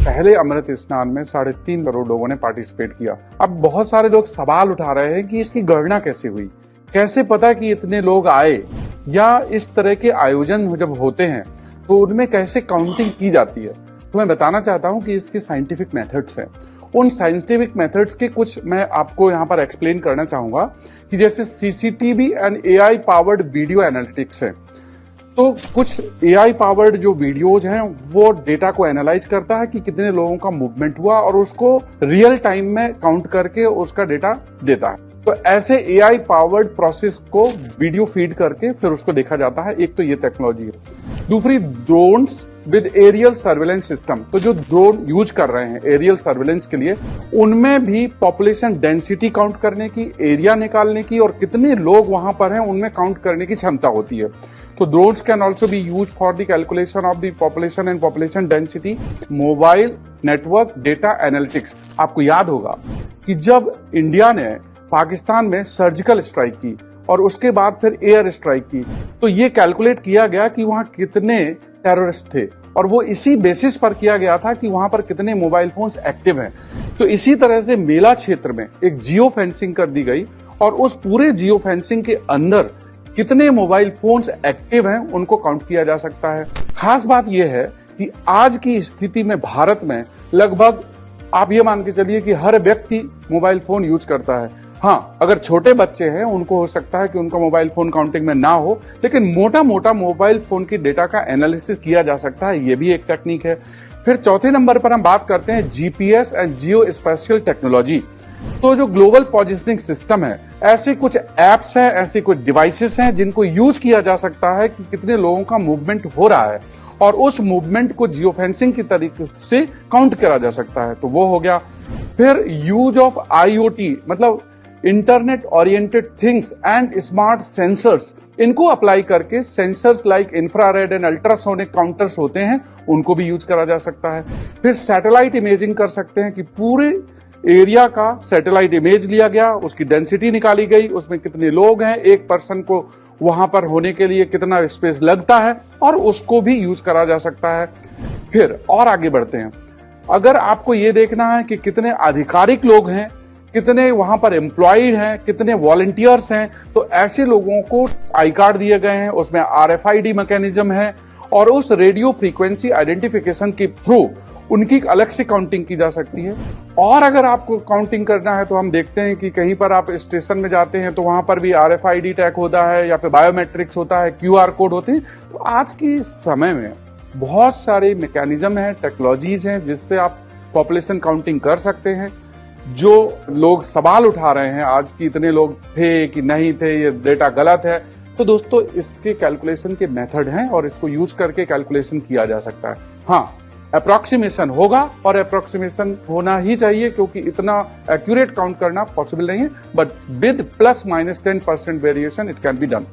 पहले अमृत स्नान में 3.5 करोड़ लोगों ने पार्टिसिपेट किया। अब बहुत सारे लोग सवाल उठा रहे हैं कि इसकी गणना कैसे हुई, कैसे पता कि इतने लोग आए, या इस तरह के आयोजन जब होते हैं तो उनमें कैसे काउंटिंग की जाती है। तो मैं बताना चाहता हूं कि इसके साइंटिफिक मेथड्स हैं। उन साइंटिफिक मेथड्स के कुछ मैं आपको यहां पर एक्सप्लेन करना चाहूंगा कि जैसे CCTV and AI powered video analytics है। तो कुछ एआई पावर्ड जो वीडियोज हैं वो डेटा को एनालाइज करता है कि कितने लोगों का मूवमेंट हुआ और उसको रियल टाइम में काउंट करके उसका डेटा देता है। तो ऐसे एआई पावर्ड प्रोसेस को वीडियो फीड करके फिर उसको देखा जाता है। एक तो ये टेक्नोलॉजी है। दूसरी, drones with aerial surveillance system. तो जो ड्रोन यूज कर रहे हैं एरियल सर्वेलेंस के लिए, उनमें भी पॉपुलेशन डेंसिटी काउंट करने की, एरिया निकालने की और कितने लोग वहां पर हैं उनमें काउंट करने की क्षमता होती है। तो drones can also be used for the calculation of the population and population density, mobile network data analytics। आपको याद होगा कि जब इंडिया ने पाकिस्तान में सर्जिकल स्ट्राइक की और उसके बाद फिर एयर स्ट्राइक की, तो ये कैलकुलेट किया गया कि वहां कितने टेररिस्ट थे और वो इसी बेसिस पर किया गया था कि वहां पर कितने मोबाइल फोन्स एक्टिव हैं। तो इसी तरह से मेला क्षेत्र में एक जियो फेंसिंग कर दी गई और उस पूरे जियो फेंसिंग के अंदर कितने मोबाइल फोन्स एक्टिव हैं उनको काउंट किया जा सकता है। खास बात यह है कि आज की स्थिति में भारत में लगभग आप ये मान के चलिए कि हर व्यक्ति मोबाइल फोन यूज करता है। हाँ, अगर छोटे बच्चे हैं उनको हो सकता है कि उनका मोबाइल फोन काउंटिंग में ना हो, लेकिन मोटा मोटा मोबाइल फोन की डेटा का एनालिसिस किया जा सकता है। ये भी एक टेक्निक है। फिर चौथे नंबर पर हम बात करते हैं GPS and geospatial technology. तो जो ग्लोबल पोजिशनिंग सिस्टम है, ऐसे कुछ एप्स हैं, ऐसे कुछ डिवाइसेस हैं जिनको यूज किया जा सकता है कि कितने लोगों का मूवमेंट हो रहा है और उस मूवमेंट को जियो फेंसिंग की तरीके से काउंट करा जा सकता है। तो वो हो गया। फिर यूज ऑफ आईओटी, मतलब internet oriented things and smart sensors, इनको अप्लाई करके sensors like infrared and ultrasonic counters होते हैं, उनको भी यूज करा जा सकता है। फिर सैटेलाइट इमेजिंग कर सकते हैं कि पूरे एरिया का सैटेलाइट इमेज लिया गया, उसकी डेंसिटी निकाली गई, उसमें कितने लोग हैं, एक पर्सन को वहां पर होने के लिए कितना स्पेस लगता है, और उसको भी यूज करा जा सकता है। फिर और आगे बढ़ते हैं। अगर आपको ये देखना है कि कितने आधिकारिक लोग हैं, कितने वहां पर एम्प्लॉयड हैं, कितने वॉलंटियर्स हैं, तो ऐसे लोगों को आई कार्ड दिए गए हैं, उसमें आरएफआईडी मैकेनिज्म है और उस रेडियो फ्रीक्वेंसी आइडेंटिफिकेशन के थ्रू उनकी अलग से काउंटिंग की जा सकती है। और अगर आपको काउंटिंग करना है तो हम देखते हैं कि कहीं पर आप स्टेशन में जाते हैं तो वहां पर भी आरएफआईडी टैग होता है या फिर बायोमेट्रिक्स होता है, क्यूआर कोड होते हैं। तो आज के समय में बहुत सारे मैकेनिज्म हैं, टेक्नोलॉजीज हैं जिससे आप पॉपुलेशन काउंटिंग कर सकते हैं। जो लोग सवाल उठा रहे हैं आज की इतने लोग थे कि नहीं थे, ये डेटा गलत है, तो दोस्तों इसके कैलकुलेशन के मेथड हैं और इसको यूज करके कैलकुलेशन किया जा सकता है। हाँ, अप्रोक्सीमेशन होगा और अप्रोक्सीमेशन होना ही चाहिए क्योंकि इतना एक्यूरेट काउंट करना पॉसिबल नहीं है, but with ±10% variation it can be done.